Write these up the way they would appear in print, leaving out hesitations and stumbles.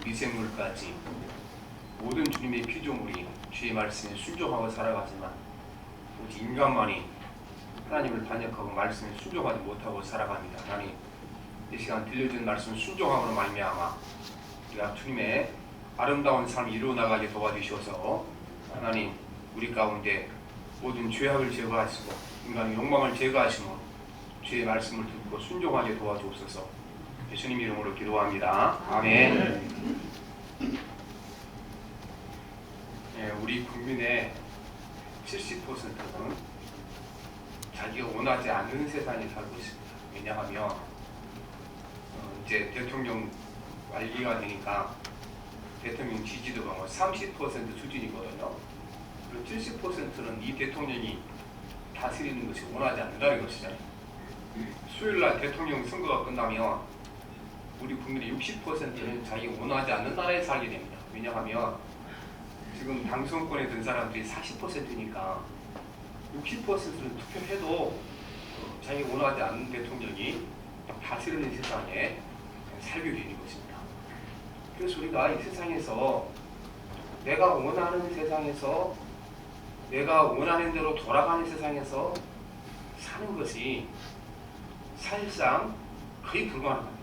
미생물까지 모든 주님의 피조물이 주의 말씀에 순종하고 살아가지만 오직 인간만이 하나님을 반역하고 말씀에 순종하지 못하고 살아갑니다. 하나님, 이 시간 들려준 말씀 순종함으로 말미암아 우리가 주님의 아름다운 삶을 이루어나가게 도와주셔서 하나님, 우리 가운데 모든 죄악을 제거하시고 인간의 욕망을 제거하시고 주의 말씀을 듣고 순종하게 도와주옵소서. 예수님 이름으로 기도합니다. 아멘. 우리 국민의 70%는 자기가 원하지 않는 세상에 살고 있습니다. 왜냐하면 이제 대통령 말기가 되니까 대통령 지지도가 30% 수준이거든요. 그리고 70%는 이 대통령이 다스리는 것이 원하지 않는다는 것이잖아요. 수요일날 대통령 선거가 끝나면 우리 국민의 60%는 자기가 원하지 않는 나라에 살게 됩니다. 왜냐하면 지금 당선권에 든 사람들이 40%니까 60%는 투표해도 자기가 원하지 않는 대통령이 다스리는 세상에 살게 되는 것입니다. 그래서 우리가 이 세상에서 내가 원하는 세상에서 내가 원하는 대로 돌아가는 세상에서 사는 것이 사실상 거의 불가능합니다.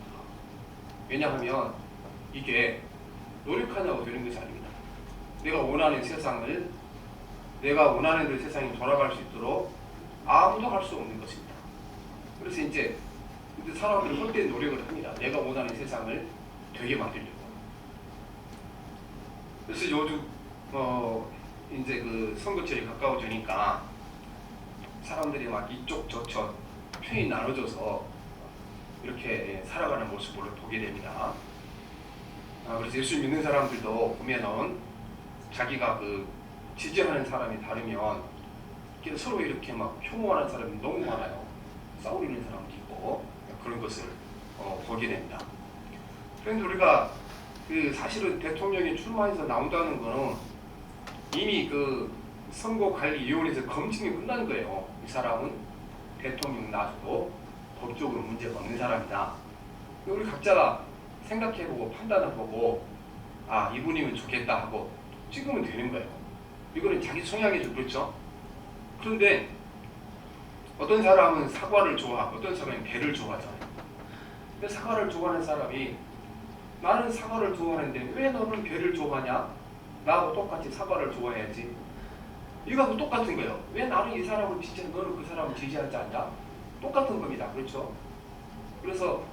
왜냐하면 이게 노력하냐고 되는 것이 아닙니다. 내가 원하는 세상을 내가 원하는 그 세상이 돌아갈 수 있도록 아무도 할 수 없는 것입니다. 그래서 이제 사람들이 헛된 노력을 합니다. 내가 원하는 세상을 되게 만들려고. 그래서 요즘 이제 그 선거철이 가까워지니까 사람들이 막 이쪽 저쪽 편이 나눠져서 이렇게 살아가는 모습을 보게 됩니다. 그래서 예수 믿는 사람들도 보면은 자기가 그 지지하는 사람이 다르면 서로 이렇게 막 혐오하는 사람이 너무 많아요. 싸우는 사람도 있고 그런 것을 보게 됩니다. 그런데 우리가 그 사실은 대통령이 출마해서 나온다는 거는 이미 그 선거관리위원회에서 검증이 끝난 거예요. 이 사람은 대통령 나서도 법적으로 문제가 없는 사람이다. 우리 각자가 생각해보고 판단해보고 아 이분이면 좋겠다 하고 찍으면 되는 거예요. 이거는 자기 성향이 좀 그렇죠. 그런데 어떤 사람은 사과를 좋아하고 어떤 사람은 배를 좋아하잖아요. 근데 사과를 좋아하는 사람이 나는 사과를 좋아하는데 왜 너는 배를 좋아하냐? 나하고 똑같이 사과를 좋아해야지. 이거하고 똑같은 거예요. 왜 나는 이 사람을 지지해 너는 그 사람을 지지하지 않냐? 똑같은 겁니다. 그렇죠? 그래서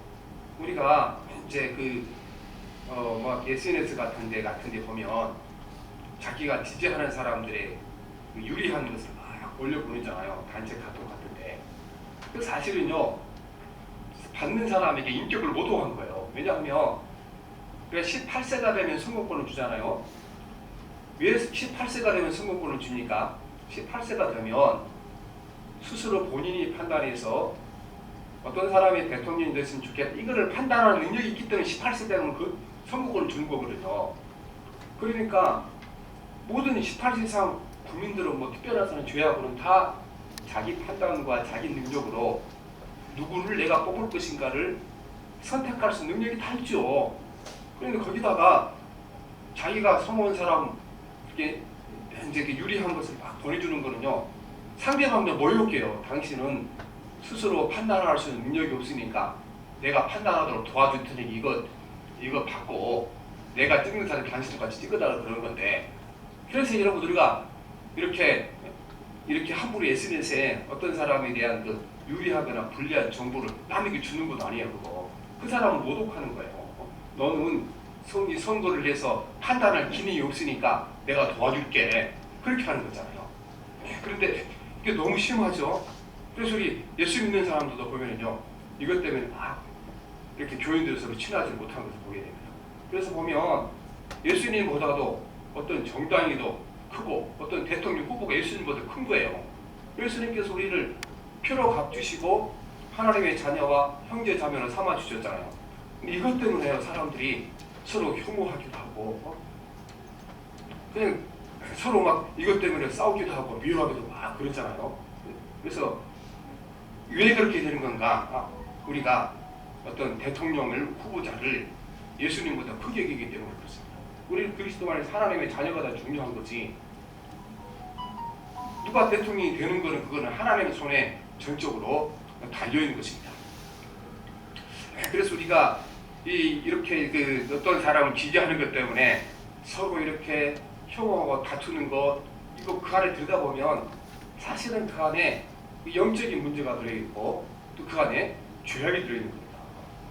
우리가 이제 막 SNS 같은 데 보면 자기가 지지하는 사람들의 유리한 것을 막 올려보내잖아요. 단체 카톡 같은데. 그 사실은요, 받는 사람에게 인격을 모독한 거예요. 왜냐하면 18세가 되면 선거권을 주잖아요. 왜 18세가 되면 선거권을 줍니까? 18세가 되면 스스로 본인이 판단해서 어떤 사람이 대통령이 됐으면 좋겠다. 이거를 판단하는 능력이 있기 때문에 18세 되면 그 선거권을 주는 거거든요. 그러니까 모든 18세 이상 국민들은 뭐 특별한 사람 죄하고는 다 자기 판단과 자기 능력으로 누구를 내가 뽑을 것인가를 선택할 수 있는 능력이 다 있죠. 그런데 거기다가 자기가 선호한 사람 이게 이제 유리한 것을 막 보내주는 거는요. 상대방도 모욕해요. 당신은 스스로 판단할 수 있는 능력이 없으니까 내가 판단하도록 도와줄 테니 이거 받고 내가 찍는 사람 당신도 같이 찍어달라고 그러는 건데 그래서 여러분 우리가 이렇게 함부로 SNS에 어떤 사람에 대한 그 유리하거나 불리한 정보를 남에게 주는 것도 아니에요. 그거. 그 사람은 모독하는 거예요. 너는 선거를 해서 판단할 기능이 없으니까 내가 도와줄게. 그렇게 하는 거잖아요. 그런데 이게 너무 심하죠. 그래서 우리 예수 믿는 사람들도 보면요. 이것 때문에 막 이렇게 교인들 서로 친하지 못하는 것을 보게 됩니다. 그래서 보면 예수님보다도 어떤 정당이 더 크고 어떤 대통령 후보가 예수님보다 큰 거예요. 예수님께서 우리를 표로 값주시고 하나님의 자녀와 형제 자매로 삼아주셨잖아요. 근데 이것 때문에 사람들이 서로 혐오하기도 하고 그냥 서로 막 이것 때문에 싸우기도 하고 미워하기도 막 그랬잖아요. 그래서 왜 그렇게 되는 건가? 우리가 어떤 대통령을 후보자를 예수님보다 크게 여기기 때문에 그렇습니다. 우리 그리스도 안에서 하나님의 자녀가 다 중요한 거지. 누가 대통령이 되는 거는 그거는 하나님의 손에 전적으로 달려있는 것입니다. 그래서 우리가 이렇게 어떤 사람을 지지하는 것 때문에 서로 이렇게 혐오하고 다투는 것, 이거 그 안에 들여다보면 사실은 그 안에 영적인 문제가 들어있고 또 그 안에 죄악이 들어있는 겁니다.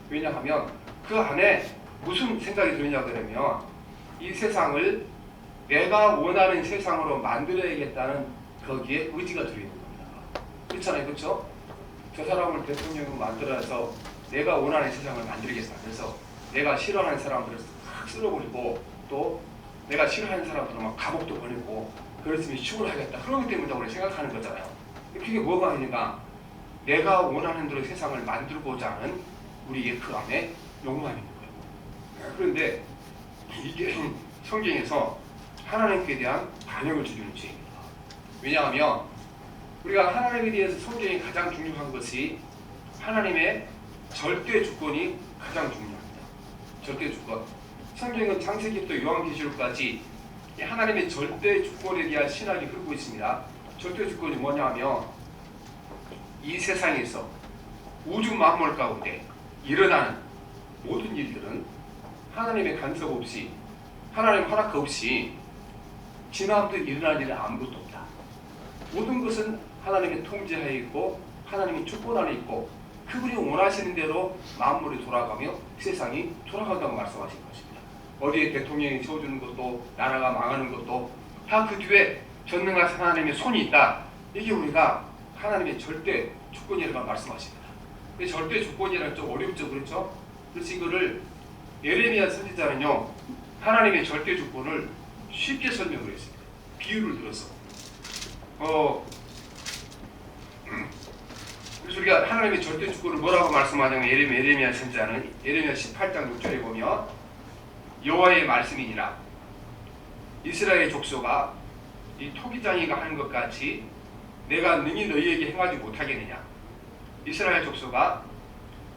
왜냐하면 그 안에 무슨 생각이 들어있냐 그러면 이 세상을 내가 원하는 세상으로 만들어야겠다는 거기에 의지가 들어있는 겁니다. 그렇잖아요, 그렇죠? 저 사람을 대통령으로 만들어서 내가 원하는 세상을 만들겠다. 그래서 내가 싫어하는 사람들을 싹 쓸어버리고 또 내가 싫어하는 사람들은 막 감옥도 보내고 그랬으면 죽으라겠다. 그러기 때문에 우리 생각하는 거잖아요. 그게 뭐가 아니냐? 내가 원하는 대로 세상을 만들고자 하는 우리의 그 안에 욕망이 있는 거예요. 그런데 이게 성경에서 하나님께 대한 반영을 주는 죄입니다. 왜냐하면 우리가 하나님에 대해서 성경이 가장 중요한 것이 하나님의 절대 주권이 가장 중요합니다. 절대 주권. 성경은 창세기부터 요한계시록까지 하나님의 절대 주권에 대한 신학이 흐르고 있습니다. 절대 주권이 뭐냐면 이 세상에서 우주 만물 가운데 일어나는 모든 일들은 하나님의 간섭 없이 하나님 허락 없이 지나도 일어날 일은 아무것도 없다. 모든 것은 하나님의 통제하에 있고 하나님의 주권 안에 있고 그분이 원하시는 대로 만물이 돌아가며 세상이 돌아간다고 말씀하신 것입니다. 어디에 대통령이 세워주는 것도 나라가 망하는 것도 다 그 뒤에 전능하신 하나님의 손이 있다. 이게 우리가 하나님의 절대 주권이라고 말씀하십니다. 절대 주권이라는 좀 어렵죠, 그렇죠? 그래서 이거를 예레미야 선지자는요 하나님의 절대 주권을 쉽게 설명을 했습니다. 비유를 들어서 그래서 우리가 하나님의 절대 주권을 뭐라고 말씀하냐면 예레미야 선지자는 예레미야 18장 6절에 보면 여호와의 말씀이니라 이스라엘 족속아 이 토기장이가 하는 것 같이 내가 능히 너희에게 행하지 못하겠느냐. 이스라엘 족속아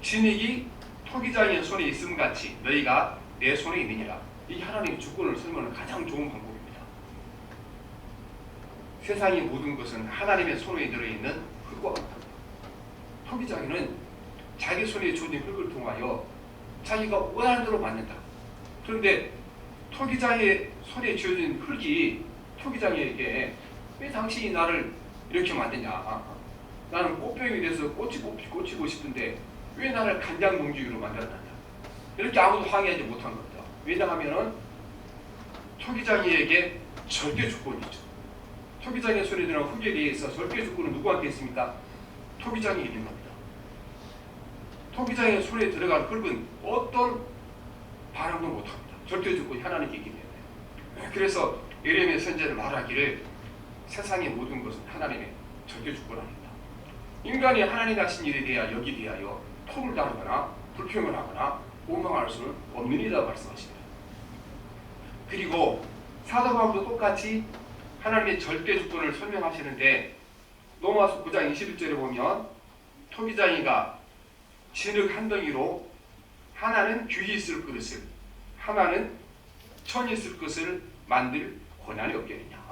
진흙이 토기장이의 손에 있음 같이 너희가 내 손에 있느니라. 이게 하나님의 주권을 설명하는 가장 좋은 방법입니다. 세상의 모든 것은 하나님의 손에 들어있는 흙과 같다. 토기장이는 자기 손에 주어진 흙을 통하여 자기가 원하는 대로 만든다. 그런데 토기장의 손에 쥐어진 흙이 토기장에게 왜 당신이 나를 이렇게 만드냐. 나는 꽃병이 돼서 꽃이 꽂히고 싶은데 왜 나를 간장봉지로 만들었느냐. 이렇게 아무도 항의하지 못한 겁니다. 왜냐하면 토기장이에게 절대 주권이 있죠. 토기장의 손에 들어간 흙에 대해서 절대 주권은 누구한테 있습니까? 토기장이 있는 겁니다. 토기장의 손에 들어간 흙은 어떤 반응도 못합니다. 절대 주권이 하나님께 있기 때문에. 그래서 예레미야 선지자는 말하기를 세상의 모든 것은 하나님의 절대 주권 아닙니다. 인간이 하나님 하신 일에 대하여 턱을 다르거나 불평을 하거나 원망할 수는 없는 일이라 말씀하십니다. 그리고 사도 바울도 똑같이 하나님의 절대 주권을 설명하시는데 로마서 9장 21절에 보면 토기장이가 진흙 한 덩이로 하나는 귀히 쓸 그릇을 하나는 천이 쓸 것을 만들 권한이 없겠느냐.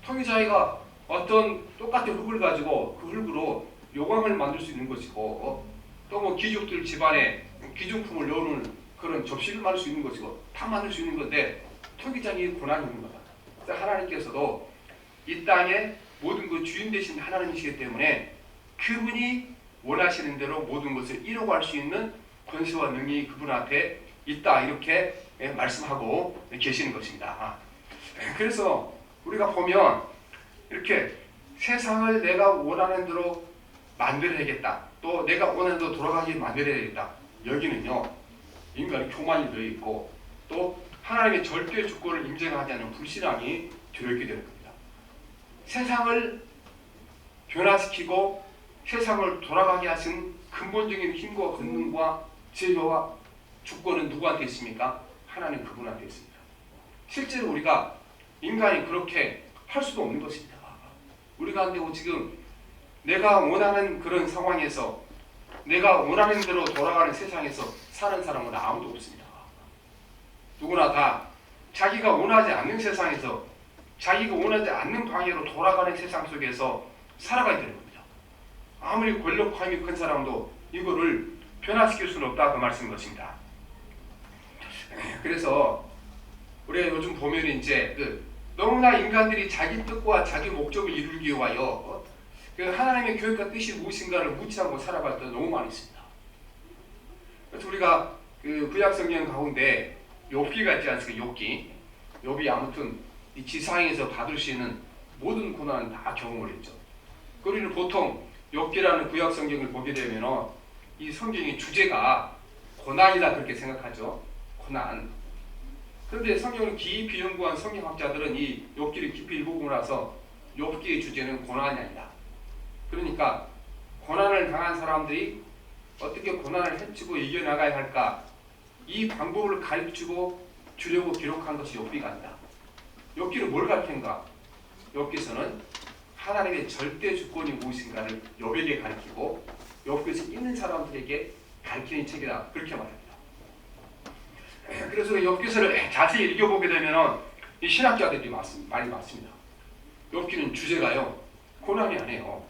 토기장이가 어떤 똑같은 흙을 가지고 그 흙으로 요광을 만들 수 있는 것이고 또 뭐 귀족들 집안에 귀중품을 넣는 그런 접시를 만들 수 있는 것이고 다 만들 수 있는 건데 토기장이 권한이 있는 거다. 하나님께서도 이 땅에 모든 그 주인 되신 하나님이시기 때문에 그분이 원하시는 대로 모든 것을 이루어갈 수 있는 권세와 능력이 그분 앞에 있다 이렇게 말씀하고 계시는 것입니다. 그래서 우리가 보면 이렇게 세상을 내가 원하는 대로 만들어야겠다. 또 내가 원하는 대로 돌아가게 만들어야겠다. 여기는요 인간의 교만이 들어있고 또 하나님의 절대 주권을 인정하지 않는 불신앙이 들어있게 되는 겁니다. 세상을 변화시키고 세상을 돌아가게 하신 근본적인 힘과 권능과 제도와 주권은 누구한테 있습니까? 하나님 그분한테 있습니다. 실제로 우리가 인간이 그렇게 할 수도 없는 것입니다. 우리가 근데 지금 내가 원하는 그런 상황에서 내가 원하는 대로 돌아가는 세상에서 사는 사람은 아무도 없습니다. 누구나 다 자기가 원하지 않는 세상에서 자기가 원하지 않는 방향으로 돌아가는 세상 속에서 살아가야 되는 겁니다. 아무리 권력감이 큰 사람도 이거를 변화시킬 수는 없다 그 말씀인 것입니다. 그래서 우리가 요즘 보면 이제 너무나 인간들이 자기 뜻과 자기 목적을 이루기 위하여 하나님의 계획과 뜻이 무엇인가를 묻지 않고 살아갈 때 너무 많이 있습니다. 그래서 우리가 구약 성경 가운데 욥기가 있지 않습니까? 욥이 아무튼 이 지상에서 받을 수 있는 모든 고난은 다 경험을 했죠. 우리는 보통 욥기라는 구약 성경을 보게 되면 이 성경의 주제가 고난이다 그렇게 생각하죠. 고난. 그런데 성경을 깊이 연구한 성경학자들은 이 욥기를 깊이 읽어보고 나서 욥기의 주제는 고난이 아니다. 그러니까 고난을 당한 사람들이 어떻게 고난을 헤치고 이겨나가야 할까, 이 방법을 가르치고 주려고 기록한 것이 욥기가 아니다. 욥기는 뭘 가르치는가? 욥기서는 하나님의 절대 주권이 무엇인가를 욥에게 가르치고 욥기에서 있는 사람들에게 가르치는 책이다 그렇게 말합니다. 그래서 욥기서를 자세히 읽어보게 되면 이 신학자들이 많이 많습니다. 욥기는 주제가요 고난이 아니에요.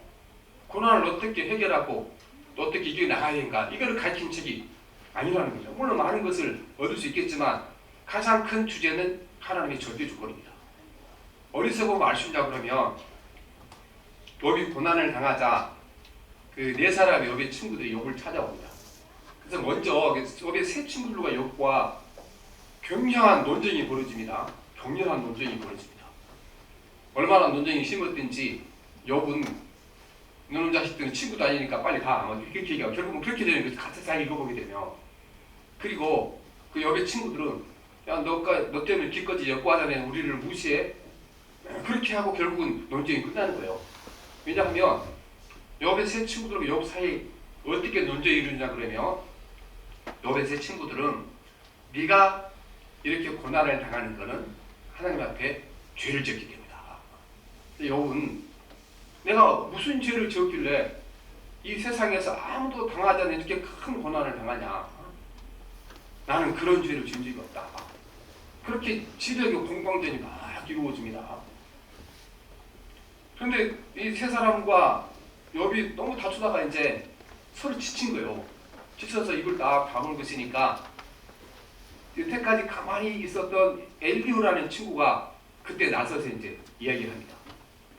고난을 어떻게 해결하고 어떻게 이겨나가야 하는가 이거를 가르치는 책이 아니라는 거죠. 물론 많은 것을 얻을 수 있겠지만 가장 큰 주제는 하나님의 절대 주권입니다. 어디서 보면 알 수 있냐 그러면 욥이 고난을 당하자 네 사람의 욥의 친구들이 욥을 찾아옵니다. 그래서 먼저 욥의 세 친구들과 욥과 격렬한 논쟁이 벌어집니다. 격렬한 논쟁이 벌어집니다. 얼마나 논쟁이 심했든지 욥은 너는 자식들은 친구도 아니니까 빨리 가. 그렇게 얘기하고 결국은 그렇게 되는 거죠. 같이 잘 읽어보게 되면. 그리고 그 욥의 친구들은 야 너 때문에 기껏이 역과자네 우리를 무시해. 그렇게 하고 결국은 논쟁이 끝나는 거예요. 왜냐하면 욥의 세 친구들과 욥 사이에 어떻게 논쟁이 이루냐 그러면 욥의 세 친구들은 네가 이렇게 고난을 당하는 것은 하나님 앞에 죄를 지었기 때문이다. 욥은 내가 무슨 죄를 지었길래 이 세상에서 아무도 당하지 않는 이렇게 큰 고난을 당하냐. 나는 그런 죄를 지은 적이 없다. 그렇게 지력의 공방전이 막 이루어집니다. 그런데 이 세 사람과 욥이 너무 다투다가 이제 서로 지친 거예요. 지쳐서 입을 딱 다물 것이니까 여태까지 가만히 있었던 엘리후라는 친구가 그때 나서서 이제 이야기를 합니다.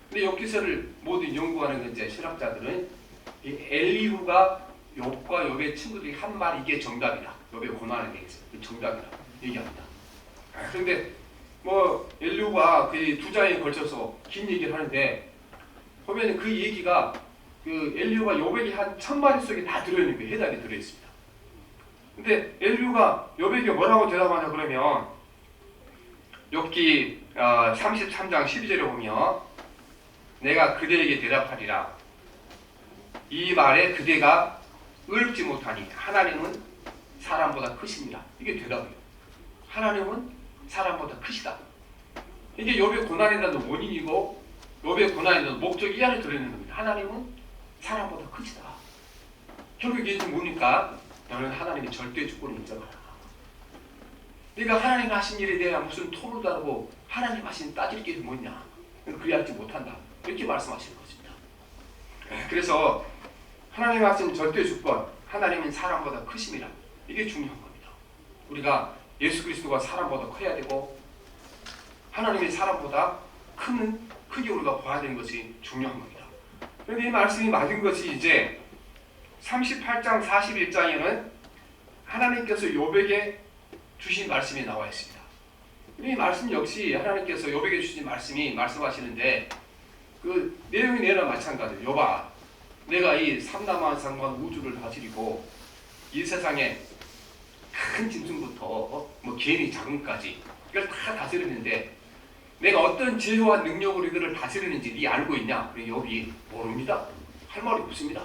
근데 욥기서를 모두 연구하는 이제 실학자들은 이 엘리후가 욥과 욥의 친구들이 한 말 이게 정답이다. 욥의 고난에 대해서 정답이다 얘기합니다. 그런데 엘리후가 그 두 장에 걸쳐서 긴 얘기를 하는데 보면 그 얘기가 엘리후가 욥에게 한 1000마디 속에 다 들어있는 게 해답이 들어있습니다. 근데 엘리후가 욥에게 뭐라고 대답하냐 그러면 욥기 33장 12절에 보면 내가 그대에게 대답하리라. 이 말에 그대가 의롭지 못하니 하나님은 사람보다 크십니다. 이게 대답이에요. 하나님은 사람보다 크시다. 이게 욥의 고난에 대한 원인이고 욥의 고난에 대한 목적이 이 안에 들어있는 겁니다. 하나님은 사람보다 크시다. 결국 이게 뭡니까? 너는 하나님의 절대 주권을 인정하라. 네가 하나님 하신 일에 대한 무슨 토를 다루고 하나님 하신 따질 게 뭐냐? 그리하지 못한다. 이렇게 말씀하시는 것입니다. 그래서 하나님 하신 절대 주권, 하나님은 사람보다 크심이라. 이게 중요한 겁니다. 우리가 예수 그리스도가 사람보다 커야 되고 하나님이 사람보다 크게 우리가 봐야 되는 것이 중요한 겁니다. 그런데 이 말씀이 맞은 것이 이제 38장 41장에는 하나님께서 욥에게 주신 말씀이 나와 있습니다. 이 말씀 역시 하나님께서 욥에게 주신 말씀이 말씀하시는데 그 내용이 내나 마찬가지예요. 욥아, 내가 이 삼라만상관 우주를 다스리고 이 세상에 큰 짐승부터 개미 작은까지 이걸 다 다스리는데 내가 어떤 지혜와 능력으로 이들을 다스리는지 네 알고 있냐? 욥이 모릅니다. 할 말이 없습니다.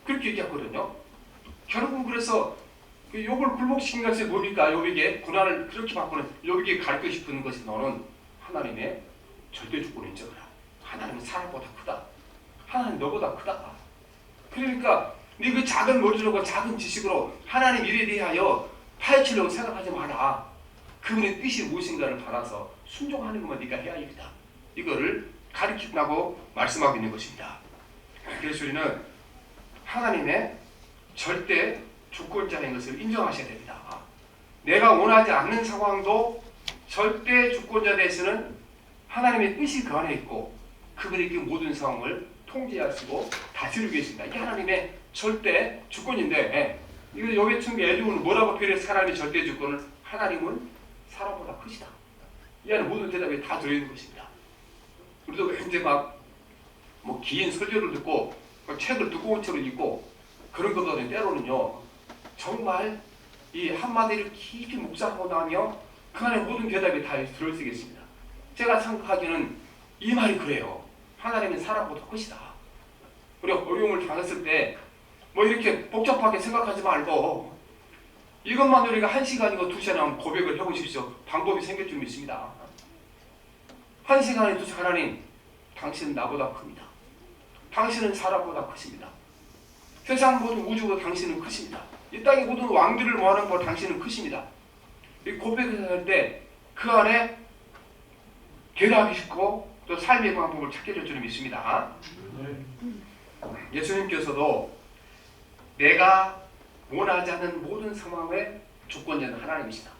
그렇게 얘기하거든요. 결국은 그래서 그 욥을 굴복시킨 것이 뭡니까? 욥에게 고난을 그렇게 받고는 욥에게 가르치고 싶은 것이 너는 하나님의 절대 주권을 인정하라. 하나님은 사람보다 크다. 하나님 너보다 크다. 그러니까 네 그 작은 머리로 작은 지식으로 하나님 일에 대하여 파헤치려고 생각하지 마라. 그분의 뜻이 무엇인가를 받아서 순종하는 것만 네가 해야 합니다. 이거를 가르친다고 말씀하고 있는 것입니다. 그래서 우리는 하나님의 절대 주권자인 것을 인정하셔야 됩니다. 내가 원하지 않는 상황도 절대 주권자 대해서는 하나님의 뜻이 그 안에 있고 그분이 그 모든 상황을 통제하시고 다스리고 계십니다. 이게 하나님의 절대 주권인데 이거 여기 지금 예중은 뭐라고 표현해서 하나님의 절대 주권을 하나님은 사람보다 크시다. 이 안에 모든 대답이 다 들어있는 것입니다. 우리도 이제 뭐 긴 설교를 듣고 책을 두꺼운 책을 읽고 그런 것보다는 때로는요 정말 이 한마디를 깊이 묵상하고 나면 그 안에 모든 대답이 다 들어있겠습니다. 제가 생각하기에는 이 말이 그래요. 하나님은 사람보다 크시다. 우리가 어려움을 당했을 때 뭐 이렇게 복잡하게 생각하지 말고 이것만 우리가 1시간이고 2시간 고백을 해보십시오. 방법이 생길 줄 믿습니다. 1시간에 2시간 하나님 당신은 나보다 큽니다. 당신은 사람보다 크십니다. 세상 모든 우주보다 당신은 크십니다. 이 땅의 모든 왕들을 모아놓은 것 당신은 크십니다. 이 고백을 할 때 그 안에 대답이 있고 또 삶의 방법을 찾게 될 줄 믿습니다. 예수님께서도 내가 원하지 않는 모든 상황의 주권자는 하나님이시다.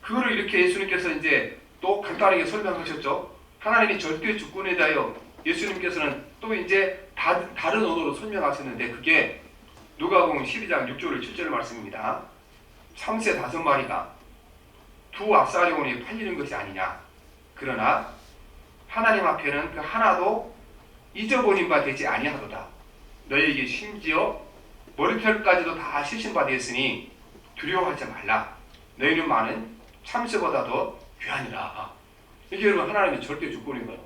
그거를 이렇게 예수님께서 이제 또 간단하게 설명하셨죠. 하나님이 절대 주권에 대하여 예수님께서는 또 이제 다른 언어로 설명하셨는데 그게 누가복음 12장 6절 7절 말씀입니다. 3세 5마리가 두 압사령원에 팔리는 것이 아니냐. 그러나 하나님 앞에는 그 하나도 잊어버린 바 되지 아니하도다. 너희에게 심지어 머리털까지도 다 실신 바 되었으니 두려워하지 말라. 너희는 많은 참새보다도 귀하니라. 이게 여러분 하나님의 절대 주권인 거예요.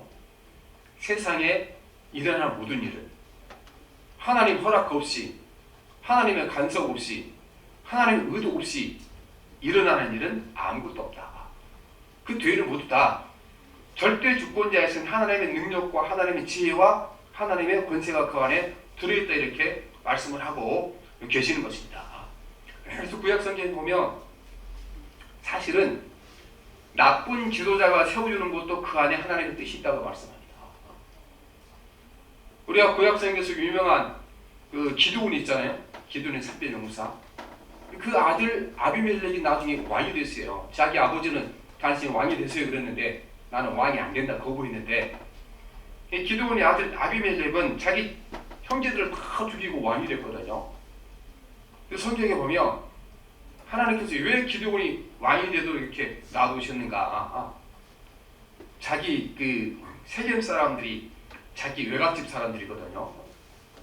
세상에 일어나는 모든 일을 하나님 허락 없이 하나님의 간섭 없이 하나님의 의도 없이 일어나는 일은 아무것도 없다. 그 뒤에는 모두 다 절대 주권자이신 하나님의 능력과 하나님의 지혜와 하나님의 권세가 그 안에 들어있다 이렇게 말씀을 하고 계시는 것입니다. 그래서 구약성경에 보면 사실은 나쁜 지도자가 세워주는 것도 그 안에 하나님의 뜻이 있다고 말씀합니다. 우리가 구약성경에서 유명한 그 기드온이 있잖아요. 기드온의 삽배용사. 그 아들 아비멜렉이 나중에 왕이 됐어요. 자기 아버지는 당신이 왕이 됐어요 그랬는데 나는 왕이 안 된다 거부했는데 기드온의 아들 아비멜렉은 자기 형제들을 다 죽이고 왕이 됐거든요. 성경에 보면 하나님께서 왜 기드온이 왕이 돼도 이렇게 놔두셨는가? 자기 그 세겜 사람들이 자기 외갓집 사람들이거든요.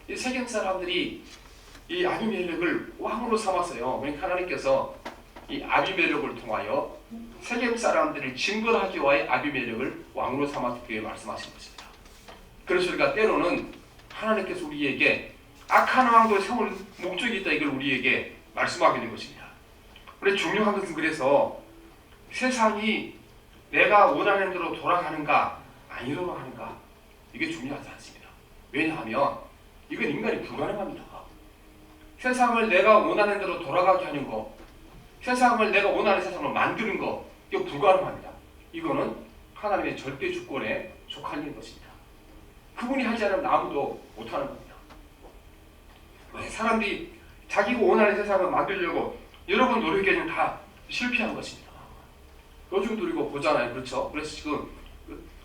이 세겜 사람들이 이 아비멜렉을 왕으로 삼았어요. 그러니까 하나님께서 이 아비멜렉을 통하여 세겜 사람들을 징벌하기 위해 아비멜렉을 왕으로 삼았기 위해 말씀하신 것입니다. 그래서 우리가 때로는 하나님께서 우리에게 악한 왕도 세울 목적이 있다 이걸 우리에게 말씀하게 된 것입니다. 그런데 중요한 것은 그래서 세상이 내가 원하는 대로 돌아가는가 아니로 돌아가는가 이게 중요하지 않습니다. 왜냐하면 이건 인간이 불가능합니다. 세상을 내가 원하는 대로 돌아가게 하는 거 세상을 내가 원하는 세상으로 만드는 거 이거 불가능합니다. 이거는 하나님의 절대 주권에 속한 것입니다. 그분이 하지 않으면 아무도 못하는 겁니다. 사람들이 자기가 원하는 세상을 만들려고 여러 번 노력해는 다 실패한 것입니다. 요즘도 우리가 보잖아요. 그렇죠? 그래서 지금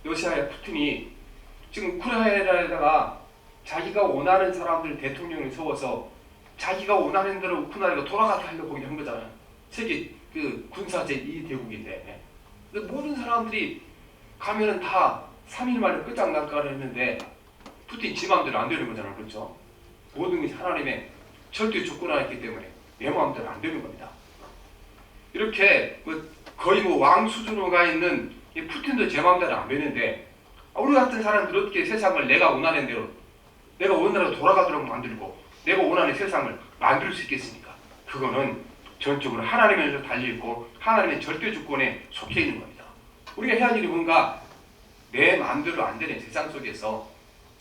러시아의 푸틴이 지금 우크라이나에다가 자기가 원하는 사람들 대통령을 세워서 자기가 원하는 대로 우크라이나가 돌아가게 하려고 한 거잖아요. 세계 그 군사 제2대국인데 모든 사람들이 가면은 다 3일 만에 끝장날까 했는데 푸틴 지 마음대로 안 되는 거잖아요. 그렇죠? 모든 것이 하나님의 절대 주권 안에 있기 때문에 내 마음대로 안 되는 겁니다. 이렇게 거의 왕 수준으로 가 있는 이 푸틴도 제 마음대로 안 되는데 우리 같은 사람들은 어떻게 세상을 내가 원하는 대로 내가 원하는 대로 돌아가도록 만들고 내가 원하는 세상을 만들 수 있겠습니까? 그거는 전적으로 하나님의 달려있고 하나님의 절대 주권에 속해 있는 겁니다. 우리가 해야 할 일이 뭔가 내 마음대로 안 되는 세상 속에서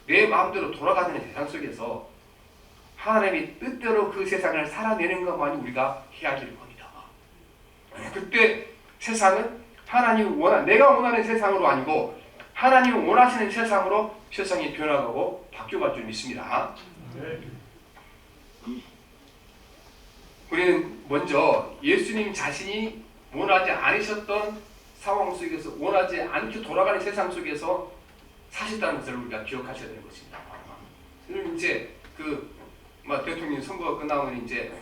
내 마음대로 돌아가는 세상 속에서 하나님이 뜻대로 그 세상을 살아내는 것만이 우리가 해야 할 일인 겁니다. 그때 세상은 내가 원하는 세상으로 아니고 하나님이 원하시는 세상으로 세상이 변화하고 바뀌어갈 줄 믿습니다. 우리는 먼저 예수님 자신이 원하지 않으셨던 상황 속에서, 원하지 않게 돌아가는 세상 속에서 사셨다는 것을 우리가 기억하셔야 되는 것입니다. 이제 대통령 선거가 끝나면 이제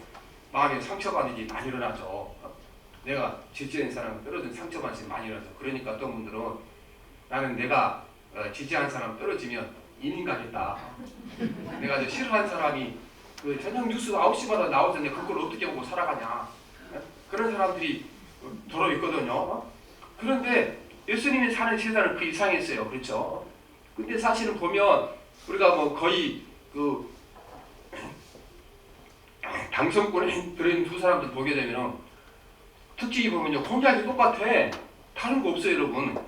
마음에 상처받는 일이 많이 일어나죠. 내가 지지한 사람 떨어진 상처받는 일이 많이 일어나죠. 그러니까 어떤 분들은 나는 내가 지지한 사람 떨어지면 이민 가겠다. 내가 싫어하는 사람이 저녁 뉴스 9시마다 나오잖아요. 그걸 어떻게 보고 살아가냐. 그런 사람들이 더러 있거든요. 그런데 예수님이 사는 세상은 그 이상했어요. 그렇죠? 근데 사실은 보면 우리가 거의 당선권에 들어있는 두 사람들 보게 되면 특징이 보면요, 공약이 똑같아. 다른 거 없어요, 여러분.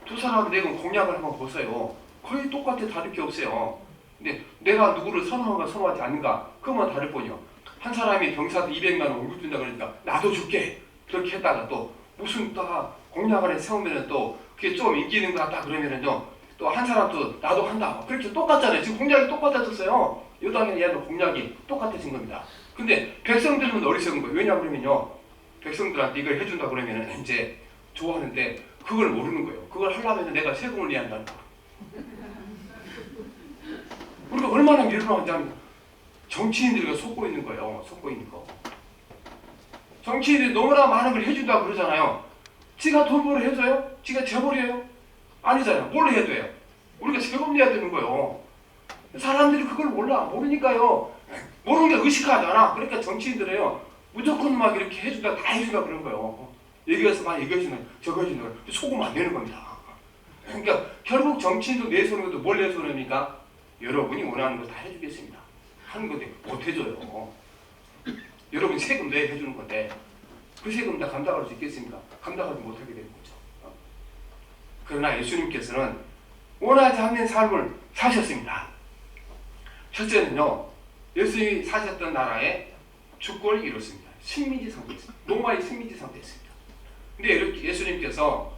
두 사람 내건 공약을 한번 보세요. 거의 똑같아. 다를 게 없어요. 근데 내가 누구를 선호하는가 선호하지 않는가 그것만 다를 뿐이요. 한 사람이 병사도 200만 원 월급 준다 그러니까 나도 줄게 그렇게 했다가 또 무슨 공약을 세우면은 또 그게 좀 인기 있는 것 같다 그러면은요 또 한 사람도 나도 한다 그렇게 똑같잖아요. 지금 공약이 똑같아졌어요. 여당이나 얘는 공약이 똑같아진 겁니다. 근데 백성들은 어리석은 거예요. 왜냐 그러면요 백성들한테 이걸 해준다 그러면은 이제 좋아하는데 그걸 모르는 거예요. 그걸 하려면 내가 세금을 내야 한다는 거. 우리가 얼마나 밀어나가냐면 정치인들이 속고 있는 거예요. 속고 있는 거. 정치인들이 너무나 많은 걸 해준다고 그러잖아요. 지가 돈 벌어 해줘요? 지가 재벌이에요? 아니잖아요. 뭘 해야 돼요? 우리가 세금 내야 되는 거예요. 사람들이 그걸 모르니까요. 모르는 게 의식하잖아. 그러니까 정치인들이요. 무조건 막 이렇게 해준다, 다 해준다 그런 거예요. 얘기해서 막 이거 해주는, 저거 해주는, 속으면 안 되는 겁니다. 그러니까 결국 정치인도 내세우는 것도 뭘 내세우니까 여러분이 원하는 거 다 해주겠습니다. 하는 건데 못 해줘요. 여러분 세금 내 해주는 건데 그 세금 다 감당할 수 있겠습니까? 감당하지 못하게 되는 거죠. 그러나 예수님께서는 원하지 않는 삶을 사셨습니다. 첫째는요, 예수님이 사셨던 나라의 주권을 이뤘습니다. 식민지 상태였습니다. 로마의 식민지 상태였습니다. 근데 이렇게 예수님께서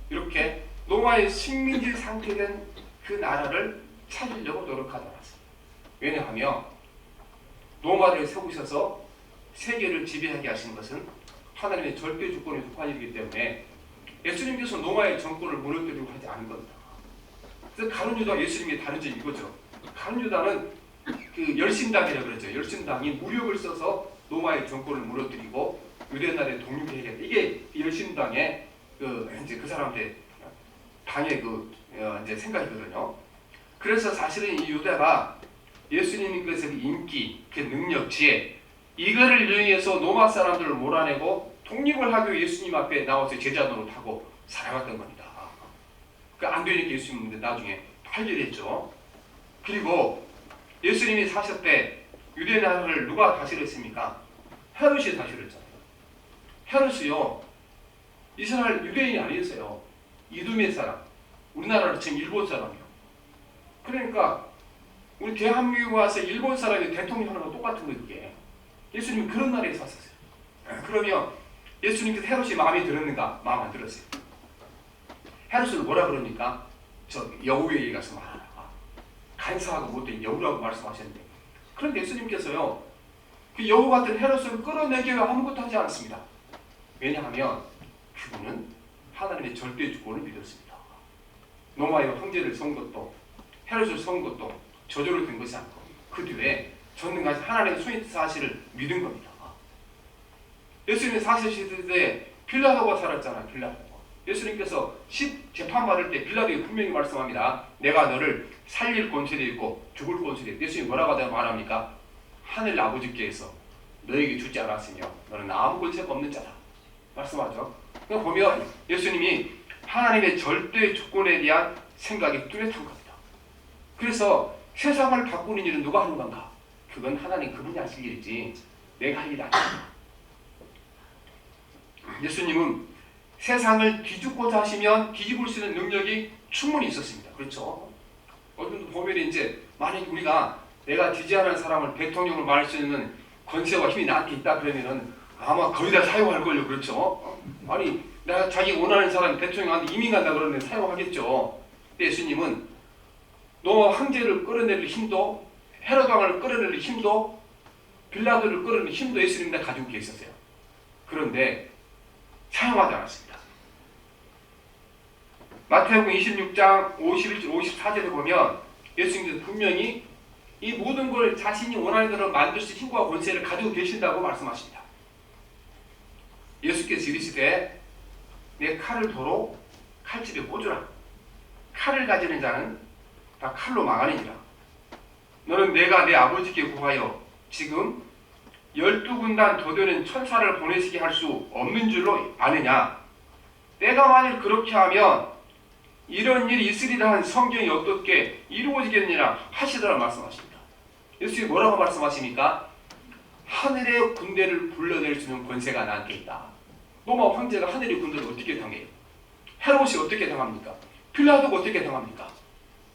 이렇게 로마의 식민지 상태된 그 나라를 찾으려고 노력하지 않았습니다. 왜냐하면 로마를 세우셔서 세계를 지배하게 하신 것은 하나님의 절대 주권에 속한 일이기 때문에 예수님께서 로마의 정권을 무너뜨리려고 하지 않은 겁니다. 그래서 가룟 유다와 예수님의 다른 점이 이거죠. 가룟 유다는 그 열심당이라고 그러죠. 열심당이 무력을 써서 로마의 정권을 무너뜨리고 유대 나라에 독립하게 했다. 이게 열심당의 이제 그 사람들의 당의 이제 생각이거든요. 그래서 사실은 이 유다가 예수님께서 그 인기, 그 능력, 지혜 이거를 이용해서 로마 사람들을 몰아내고 독립을 하기 위해 예수님 앞에 나와서 제자 노릇하고 살아갔던 겁니다. 안 되니까 예수님은 나중에 해결했죠. 그리고 예수님이 사실 때 유대 나라를 누가 다스렸습니까? 헤롯이 다스렸잖아요. 헤롯이요 이스라엘 유대인이 아니었어요. 이두메 사람, 우리나라로 지금 일본 사람이요. 그러니까 우리 대한민국 와서 일본 사람이 대통령 하는 거 똑같은 거예요. 이게 예수님이 그런 나라에 사셨어요. 그러면 예수님께서 헤롯이 마음에 들었는가? 마음 안 들었어요. 헤롯은 뭐라 그럽니까? 저 여우에게 가서 말하라. 간사하고 못된 여우라고 말씀하셨는데, 그런데 예수님께서요 그 여우 같은 헤롯을 끌어내기 위해 아무것도 하지 않았습니다. 왜냐하면 그분은 하나님의 절대 주권을 믿었습니다. 로마의 황제를 세운 것도 헤롯을 세운 것도 저절로 된 것이 아니고 그 뒤에 전능하신 하나님의 손의 사실을 믿은 겁니다. 예수님이 사실 때 빌라도가 살았잖아요. 빌라도. 예수님께서 재판 받을 때 빌라도에게 분명히 말씀합니다. 내가 너를 살릴 권세도 있고 죽을 권세도 있고. 예수님이 뭐라고 말합니까? 하늘 아버지께서 너에게 주지 않았으며 너는 아무 권세가 없는 자다 말씀하죠. 그러니까 보면 예수님이 하나님의 절대 주권에 대한 생각이 뚜렷한 겁니다. 그래서 세상을 바꾸는 일은 누가 하는 건가? 그건 하나님 그분이 하실 일이지 내가 할 일이 아닙니다. 예수님은 세상을 뒤집고자 하시면 뒤집을 수 있는 능력이 충분히 있었습니다. 그렇죠? 어떤 보면 이제 만약 우리가 내가 지지하는 사람을 대통령으로 말할 수 있는 권세와 힘이 나한테 있다 그러면은 아마 거의 다 사용할걸요. 그렇죠? 아니 내가 자기 원하는 사람 대통령한테 이민 간다 그러는데 사용하겠죠. 근데 예수님은 너 황제를 끌어내릴 힘도 헤롯 왕을 끌어내릴 힘도 빌라도를 끌어내릴 힘도 예수님 다 가지고 계셨어요. 그런데 사용하지 않았습니다. 마태복음 26장 51절 54절에 보면 예수님께서 분명히 이 모든 걸 자신이 원하는 대로 만들 수 있는 힘과 권세를 가지고 계신다고 말씀하십니다. 예수께서 이르시되 내 칼을 도로 칼집에 꽂으라. 칼을 가지는 자는 다 칼로 망하느니라. 너는 내가 내 아버지께 구하여 지금 12군단 도되는 천사를 보내시게 할 수 없는 줄로 아느냐. 내가 만일 그렇게 하면 이런 일이 있으리라 한 성경이 어떻게 이루어지겠느냐 하시더라 말씀하십니다. 예수님이 뭐라고 말씀하십니까? 하늘의 군대를 불러낼 수 있는 권세가 나한테 있다. 로마 황제가 하늘의 군대를 어떻게 당해요? 헤롯이 어떻게 당합니까? 빌라도가 어떻게 당합니까?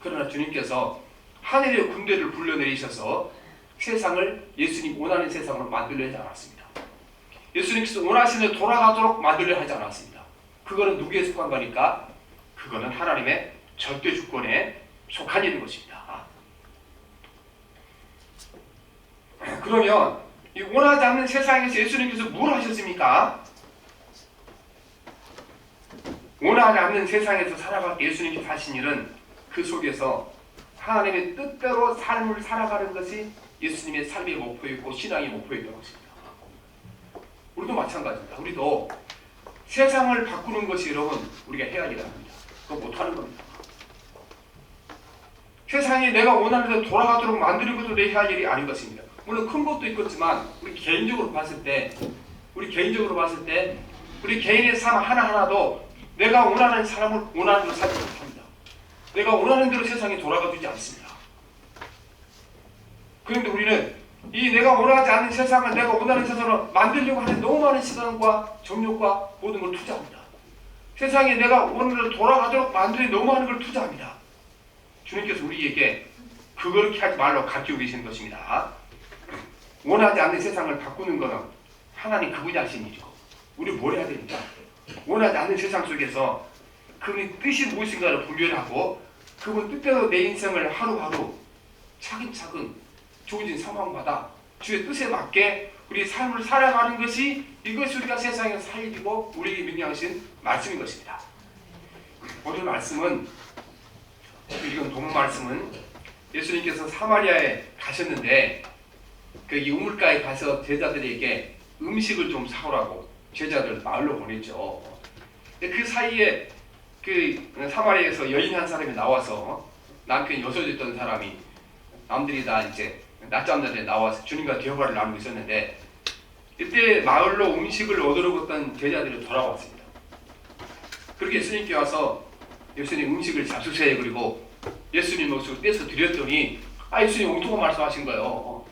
그러나 주님께서 하늘의 군대를 불러내리셔서 세상을 예수님 원하는 세상으로 만들려 하지 않았습니다. 예수님께서 원하시는 돌아가도록 만들려 하지 않았습니다. 그거는 누구에 속한 거니까? 그거는 하나님의 절대 주권에 속한 일인 것입니다. 그러면 이 원하지 않는 세상에서 예수님께서 뭘 하셨습니까? 원하지 않는 세상에서 살아갈 예수님께서 하신 일은 그 속에서 하나님의 뜻대로 삶을 살아가는 것이 예수님의 삶의 목표였고 신앙의 목표였던 것입니다. 우리도 마찬가지입니다. 우리도 세상을 바꾸는 것이 여러분 우리가 해야 할 일입니다. 그거 못하는 겁니다. 세상이 내가 원하는 대로 돌아가도록 만드는 것도 내 해야 할 일이 아닌 것입니다. 물론 큰 것도 있겠지만 우리 개인적으로 봤을 때 우리 개인의 삶 하나하나도 내가 원하는 사람을 원하는 대로 살지 못합니다. 내가 원하는 대로 세상이 돌아가주지 않습니다. 그런데 우리는 이 내가 원하지 않는 세상을 내가 원하는 세상으로 만들려고 하는 너무 많은 시간과 정력과 모든 걸 투자합니다. 세상에 내가 원하는 대로 돌아가도록 만들려 너무 많은 걸 투자합니다. 주님께서 우리에게 그렇게 하지 말라고 가르치고 계시는 것입니다. 원하지 않는 세상을 바꾸는 것은 하나님 그분이 하신 일이고 우리 뭘 해야 됩니까? 원하지 않는 세상 속에서 그분의 뜻이 무엇인가를 분별하고 그분 뜻대로 내 인생을 하루하루 차근차근 주어진 상황마다 주의 뜻에 맞게 우리 삶을 살아가는 것이 이것이 우리가 세상에서 살 일이고 우리에게 명령하신 말씀인 것입니다. 오늘 말씀은 이건 본문 말씀은 예수님께서 사마리아에 가셨는데 이 우물가에 가서 제자들에게 음식을 좀 사오라고 제자들 마을로 보냈죠. 그 사이에 그 사마리아에서 여인 한 사람이 나와서 남편이 여섯이었던 사람이 남들이 다 이제 낮잠 자리에 나와서 주님과 대화를 나누고 있었는데 이때 마을로 음식을 얻으러 갔던 제자들이 돌아왔습니다. 그렇게 예수님께 와서 예수님 음식을 잡수세요. 그리고 예수님 목숨을 떼서 드렸더니 예수님 엉뚱한 말씀하신 거예요.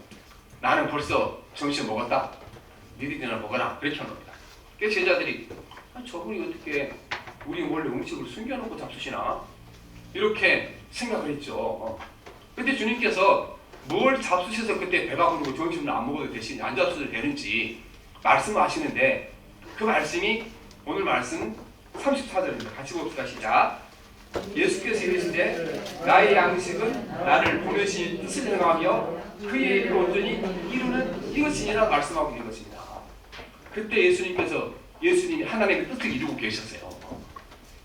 나는 벌써 점심 먹었다. 너희들이나 먹어라. 그렇게 한 겁니다. 그래서 제자들이 저분이 어떻게 우리 원래 음식을 숨겨놓고 잡수시나? 이렇게 생각을 했죠. 근데 주님께서 뭘 잡수셔서 그때 배가 부르고 점심을 안 먹어도 되시는지 안 잡수셔도 되는지 말씀하시는데 그 말씀이 오늘 말씀 34절입니다. 같이 봅시다. 시작. 예수께서 이르시되 나의 양식은 나를 보내신 뜻을 행하며 그의 일을 온전히 이루는 이것이니라 말씀하고 있는 것입니다. 그때 예수님이 하나님의 뜻을 이루고 계셨어요.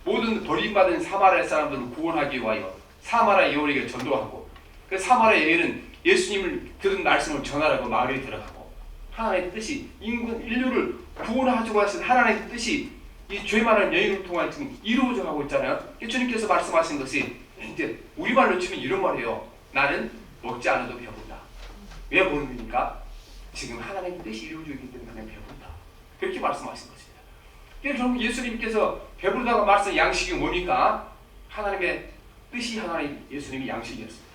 모든 버림받은 사마리아 사람들을 구원하기 위하여 사마리아 여인에게 전도하고 그 사마리아 여인은 예수님을 들은 말씀을 전하라고 마을에 들어가고 하나님의 뜻이 인류를 구원하자고 하신 하나님의 뜻이 이 죄 많은 여인을 통해 지금 이루어져 가고 있잖아요. 주님께서 말씀하신 것이 이제 우리말로 치면 이런 말이에요. 나는 먹지 않아도 배부르다. 왜 배부릅니까? 지금 하나님의 뜻이 이루어지기 때문에 나는 배부르다. 그렇게 말씀하신 것입니다. 그래서 결국 예수님께서 배부르다가 말씀 양식이 뭡니까? 하나님의 뜻이 예수님이 양식이었습니다.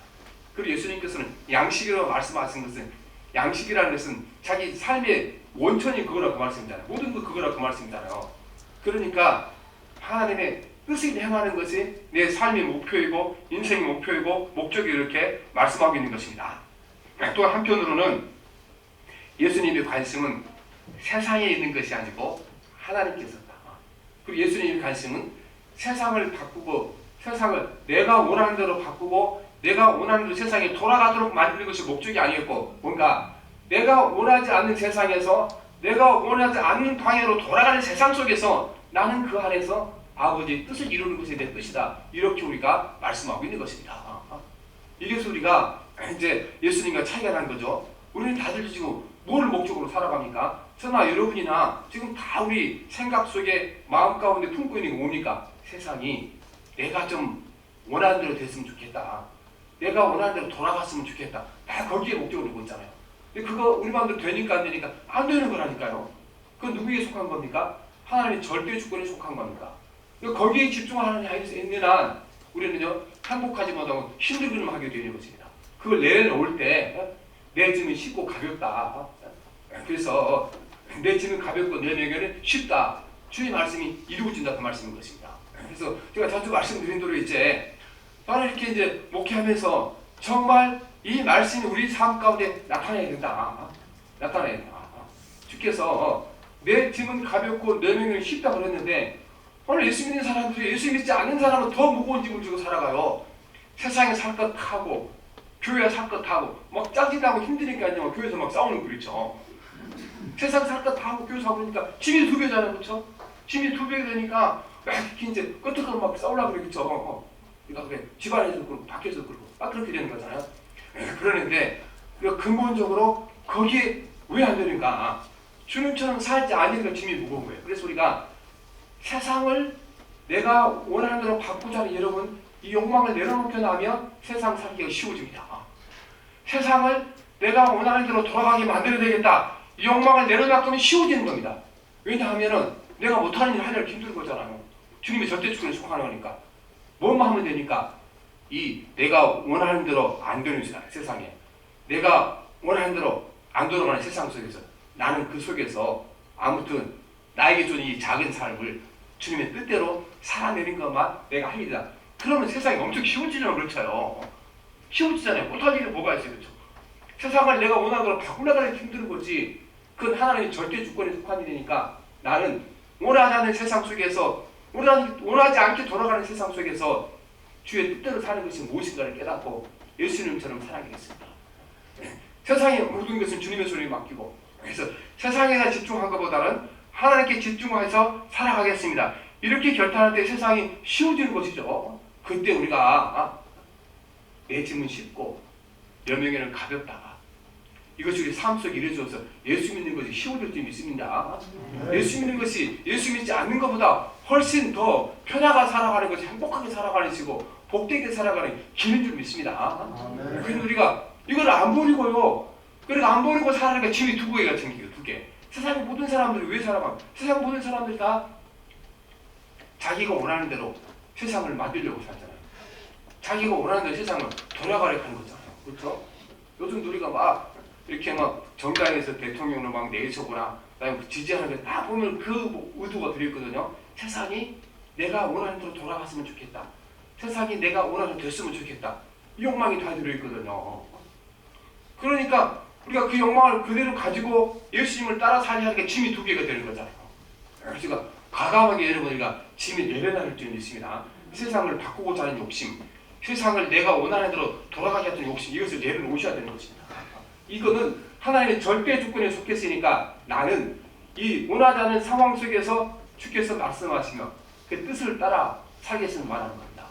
그리고 예수님께서는 양식이라고 말씀하신 것은 양식이라는 것은 자기 삶의 원천이 그거라고 말씀이잖아요. 모든 거 그거라고 말씀이잖아요. 그러니까 하나님의 뜻을 행하는 것이 내 삶의 목표이고 인생의 목표이고 목적이 이렇게 말씀하고 있는 것입니다. 또 한편으로는 예수님의 관심은 세상에 있는 것이 아니고 하나님께 있었다. 그리고 예수님의 관심은 세상을 바꾸고 세상을 내가 원하는 대로 바꾸고 내가 원하는 대로 세상에 돌아가도록 만드는 것이 목적이 아니었고 뭔가 내가 원하지 않는 세상에서 내가 원하지 않는 방향으로 돌아가는 세상 속에서 나는 그 안에서 아버지의 뜻을 이루는 것이 내 뜻이다. 이렇게 우리가 말씀하고 있는 것입니다. 이래서 우리가 이제 예수님과 차이가 난 거죠. 우리는 다들 지금 뭘 목적으로 살아갑니까? 저나 여러분이나 지금 다 우리 생각 속에 마음 가운데 품고 있는 게 뭡니까? 세상이 내가 좀 원하는 대로 됐으면 좋겠다. 내가 원하는 대로 돌아갔으면 좋겠다. 다 거기에 목적으로 두고 있잖아요. 근데 그거 우리 마음대로 되니까 안 되니까 안 되는 거라니까요. 그건 누구에게 속한 겁니까? 하나님의 절대 주권에 속한 겁니까? 거기에 집중하는 있는 한 우리는요 행복하지 못하고 힘들기만 하게 되는 것입니다. 그걸 내려놓을 때 내 짐은 쉽고 가볍다. 그래서 내 짐은 가볍고 내 명예는 쉽다. 주의 말씀이 이루어진다 그 말씀인 것입니다. 그래서 제가 자주 말씀드린 대로 이제 바로 이렇게 이제 목회하면서 정말 이 말씀이 우리 삶 가운데 나타나야 된다. 나타나야 된다. 주께서 내 짐은 가볍고 내 명예는 쉽다 그랬는데 오늘 예수 믿는 사람들이 예수 믿지 않는 사람은 더 무거운 짐을 지고 살아가요. 세상에 살 것 타고 교회에 살 것 타고 막 짜증나고 힘드니까요. 교회에서 막 싸우는 거 그렇죠. 세상 살 것 타고 교회 사고 그러니까 짐이 2배잖아요. 그렇죠? 짐이 2배 되니까 이렇게 이제 끄떡끄떡 막 싸우려고 그러겠죠. 그러니까 그래 집안에서도 그렇고 밖에서도 그렇고 막 그렇게 되는 거잖아요. 그러는데 근본적으로 거기에 왜 안 되는가? 주님처럼 살지 않으니까 짐이 무거운 거예요. 그래서 우리가 세상을 내가 원하는 대로 바꾸자 하는 여러분 이 욕망을 내려놓게 나면 세상 살기가 쉬워집니다. 세상을 내가 원하는 대로 돌아가게 만들어야 되겠다. 이 욕망을 내려놓으면 쉬워지는 겁니다. 왜냐하면 내가 못하는 일 하려고 힘든 거잖아요. 주님의 절대 주권에 속하는 거니까. 뭐만 하면 되니까 이 내가 원하는 대로 안 되는 세상에 내가 원하는 대로 안 돌아가는 세상 속에서 나는 그 속에서 아무튼 나에게 준 이 작은 삶을 주님의 뜻대로 살아내는 것만 내가 할 일이다. 그러면 세상이 엄청 쉬워지잖아요. 그렇죠. 쉬워지잖아요. 못할 일이 뭐가 있어요. 그렇죠. 세상을 내가 원하는 대로 바꾸려고 힘든 거지. 그건 하나님의 절대 주권에 속한 일이니까 나는 원하지 않는 세상 속에서 원하지 않게 돌아가는 세상 속에서 주의 뜻대로 사는 것이 무엇인가를 깨닫고 예수님처럼 살아가겠습니다. 세상의 모든 것은 주님의 손에 맡기고 그래서 세상에서 집중한 것보다는 하나님께 집중해서 살아가겠습니다. 이렇게 결단할 때 세상이 쉬워지는 것이죠. 그때 우리가 내 짐은 쉽고 내 명예는 가볍다. 이것이 우리 삶 속에 이루어져서 예수 믿는 것이 쉬워질 줄 믿습니다. 예수 믿는 것이 예수 믿지 않는 것보다 훨씬 더 편하게 살아가는 것이 행복하게 살아가는 것이고 복되게 살아가는 길인 줄 믿습니다. 그래서 우리가 이걸 안 버리고요. 그러니까 안 버리고 살아가니까 짐이 2개가 생기고 2개. 세상의 모든 사람들이 왜 살아가? 세상 모든 사람들이 다 자기가 원하는 대로 세상을 만들려고 살잖아요. 자기가 원하는 대로 세상을 돌아가려고 하는 거잖아요. 그렇죠? 요즘 우리가 막 이렇게 막 정당에서 대통령을 막 내세우거나 그다음에 지지하는 게 다 보면 그 의도가 들어있거든요. 세상이 내가 원하는 대로 돌아갔으면 좋겠다. 세상이 내가 원하는 대로 됐으면 좋겠다. 이 욕망이 다 들어있거든요. 그러니까 우리가 그 욕망을 그대로 가지고 예수님을 따라 살려니까 짐이 2개가 되는 거잖아요. 그래서 과감하게 여러분 우리가 짐이 내려놔야 줄 있습니다. 세상을 바꾸고자 하는 욕심, 세상을 내가 원하는 대로 돌아가게 하는 욕심, 이것을 내려놓으셔야 되는 것입니다. 이거는 하나님의 절대 주권에 속했으니까 나는 이 원하지 않는 상황 속에서 주께서 말씀하시며 그 뜻을 따라 살겠음을 말하는 겁니다.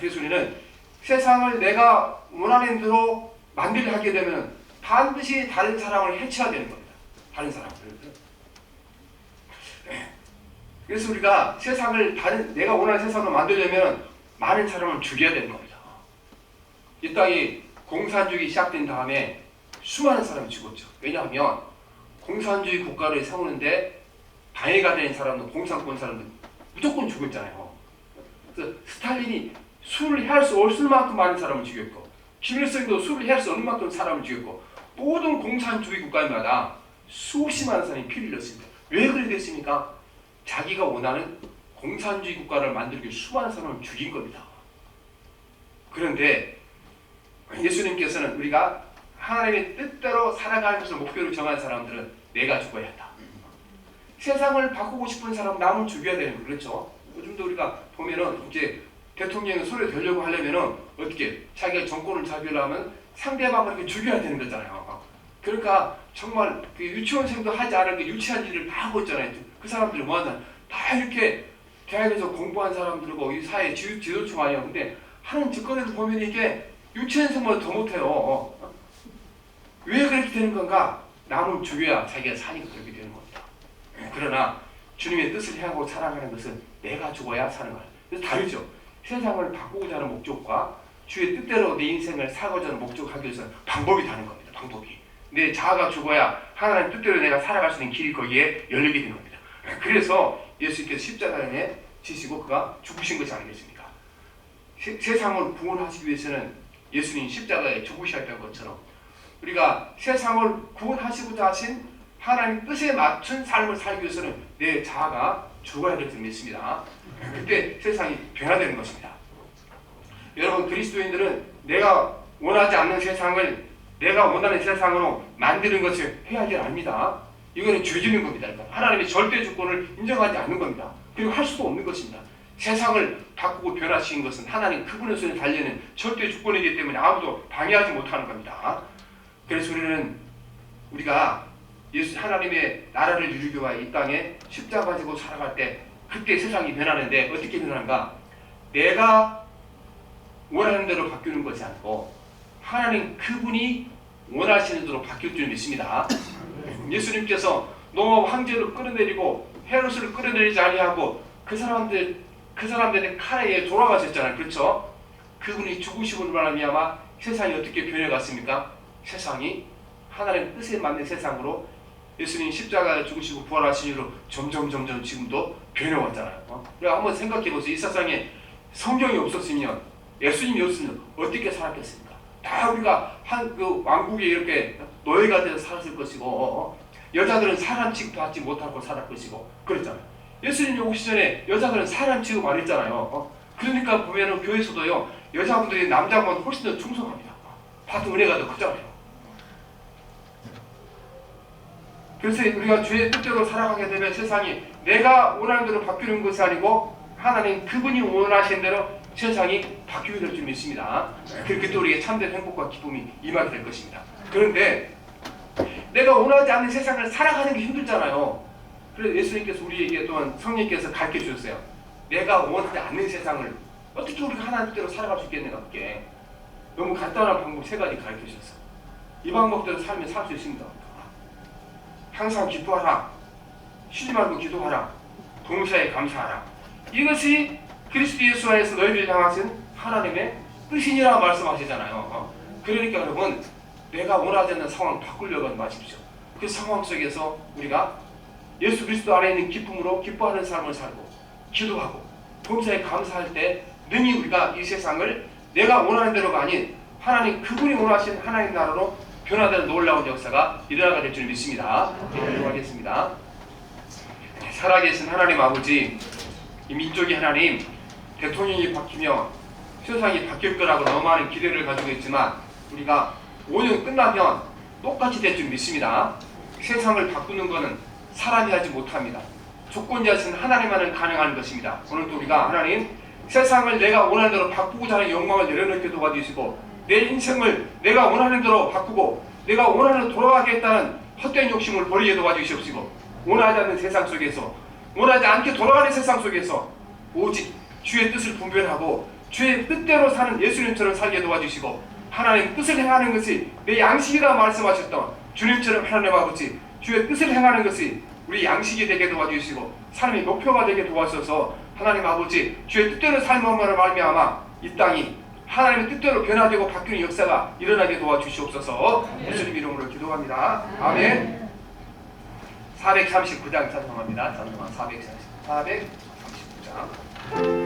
그래서 우리는 세상을 내가 원하는 대로 만들려 하게 되면 반드시 다른 사람을 해쳐야 되는 겁니다. 다른 사람을. 그래서 우리가 세상을 내가 원하는 세상으로 만들려면 많은 사람을 죽여야 되는 겁니다. 이 땅이 공산주의 시작된 다음에 수많은 사람이 죽었죠. 왜냐하면 공산주의 국가를 세우는데 방해가 되는 사람들, 공산권 사람들 무조건 죽었잖아요. 그래서 스탈린이 술을 해할 수 없을 만큼 많은 사람을 죽였고 김일성도 술을 해할 수 없는 만큼 사람을 죽였고 모든 공산주의 국가마다 수없이 많은 사람이 피를 흘렸습니다. 왜 그래 됐습니까? 자기가 원하는 공산주의 국가를 만들기 위해 수많은 사람을 죽인 겁니다. 그런데 예수님께서는 우리가 하나님의 뜻대로 살아가는 것을 목표로 정한 사람들은 내가 죽어야 한다. 세상을 바꾸고 싶은 사람 남을 죽여야 되는 거예요. 그렇죠? 요즘도 우리가 보면은 이제 대통령이 손에 들려고 하려면은 어떻게 자기가 정권을 잡으려면 상대방을 이렇게 죽여야 되는 거잖아요. 그러니까 정말 그 유치원생도 하지 않은 게 유치한 일을 다 하고 있잖아요. 그 사람들이 뭐 하냐? 다 이렇게 대학에서 공부한 사람들이고 이 사회 지도층 아니에요. 근데 하는 짓거리도 보면 이게 유치원생보다 더 못해요. 왜 그렇게 되는 건가? 남을 죽여야 자기가 사니까 그렇게 되는 겁니다. 그러나 주님의 뜻을 향하고 살아가는 것은 내가 죽어야 사는 거예요. 그래서 다르죠. 세상을 바꾸고자 하는 목적과 주의 뜻대로 내 인생을 살고자 하는 목적을 하기 위해서는 방법이 다른 겁니다. 방법이. 내 자아가 죽어야 하나님 뜻대로 내가 살아갈 수 있는 길이 거기에 열리게 되는 겁니다. 그래서 예수님께서 십자가에 지시고 그가 죽으신 것이 아니겠습니까? 세상을 구원하시기 위해서는 예수님 십자가에 죽으셨던 것처럼 우리가 세상을 구원하시고자 하신 하나님 뜻에 맞춘 삶을 살기 위해서는 내 자아가 죽어야 될 줄 믿습니다. 그때 세상이 변화되는 것입니다. 여러분, 그리스도인들은 내가 원하지 않는 세상을 내가 원하는 세상으로 만드는 것을 해야 할 일 아닙니다. 이거는 죄짓는 겁니다. 하나님의 절대 주권을 인정하지 않는 겁니다. 그리고 할 수도 없는 것입니다. 세상을 바꾸고 변화시킨 것은 하나님 그분의 손에 달려있는 절대 주권이기 때문에 아무도 방해하지 못하는 겁니다. 그래서 우리가 예수 하나님의 나라를 이루기 위해 이 땅에 십자가 가지고 살아갈 때 그때 세상이 변하는데 어떻게 변하는가? 내가 원하는 대로 바뀌는 것이 아니고 하나님 그분이 원하시는 대로 바뀔 줄 믿습니다. 예수님께서 노아 황제를 끌어내리고 헤롯을 끌어내리지 아니하고 그 사람들의 칼에 돌아가셨잖아요. 그렇죠? 그분이 죽으심으로 말미암아 세상이 어떻게 변해갔습니까? 세상이 하나님의 뜻에 맞는 세상으로 예수님 십자가에 죽으시고 부활하신 이후로 점점 지금도 변해왔잖아요. 그러니까 한번 생각해보세요. 이 세상에 성경이 없었으면 예수님이 없으면 어떻게 살았겠습니까? 다 우리가 그 왕국에 이렇게 노예가 돼서 살았을 것이고 여자들은 사람 취급받지 못하고 살았을 것이고 그랬잖아요. 예수님이 오시기 전에 여자들은 사람 취급 안 했잖아요. 그러니까 보면은 교회에서도요 여자분들이 남자분보다 훨씬 더 충성합니다. 받은 은혜가 더 크잖아요. 그래서 우리가 주의 뜻대로 살아가게 되면 세상이 내가 원하는 대로 바뀌는 것이 아니고 하나님 그분이 원하신 대로 세상이 바뀌게 될 줄 믿습니다. 그렇게 또 우리의 참된 행복과 기쁨이 임하게 될 것입니다. 그런데 내가 원하지 않는 세상을 살아가는 게 힘들잖아요. 그래서 예수님께서 우리에게 또한 성령께서 가르쳐 주셨어요. 내가 원하지 않는 세상을 어떻게 우리가 하나님 뜻대로 살아갈 수 있겠는가? 그게 너무 간단한 방법 3가지 가르쳐 주셨어요. 이 방법대로 살면 살 수 있습니다. 항상 기뻐하라. 쉬지 말고 기도하라. 봉사에 감사하라. 이것이 그리스도 예수 안에서 너희를 향하신 하나님의 뜻이니라 말씀하시잖아요. 그러니까 여러분 내가 원하지 않는 상황 바꾸려고 하지 마십시오. 그 상황 속에서 우리가 예수 그리스도 안에 있는 기쁨으로 기뻐하는 삶을 살고 기도하고 봉사에 감사할 때 능히 우리가 이 세상을 내가 원하는 대로가 아닌 하나님 그분이 원하신 하나님 나라로 변화되는 놀라운 역사가 일어나게 될 줄 믿습니다. 기도하겠습니다. 살아계신 하나님 아버지, 이 민족이 하나님 대통령이 바뀌며 세상이 바뀔 거라고 너무 많은 기대를 가지고 있지만 우리가 5년 끝나면 똑같이 될 줄 믿습니다. 세상을 바꾸는 것은 사람이 하지 못합니다. 조건자신 하나님만은 가능한 것입니다. 오늘도 우리가 하나님 세상을 내가 원하는 대로 바꾸고자 하는 욕망을 내려놓게 도와주시고 내 인생을 내가 원하는 대로 바꾸고 내가 원하는 대로 돌아가겠다는 헛된 욕심을 버리게 도와주시옵시고 원하지 않는 세상 속에서 원하지 않게 돌아가는 세상 속에서 오직 주의 뜻을 분별하고 주의 뜻대로 사는 예수님처럼 살게 도와주시고 하나님 뜻을 행하는 것이 내 양식이라 말씀하셨던 주님처럼 하나님 아버지 주의 뜻을 행하는 것이 우리 양식이 되게 도와주시고 삶의 목표가 되게 도와주셔서 하나님 아버지 주의 뜻대로 삶을 말미암아 이 땅이 하나님의 뜻대로 변화되고 바뀌는 역사가 일어나게 도와주시옵소서. 예수님 이름으로 기도합니다. 아멘. 439장 찬송합니다. 찬송한 439장.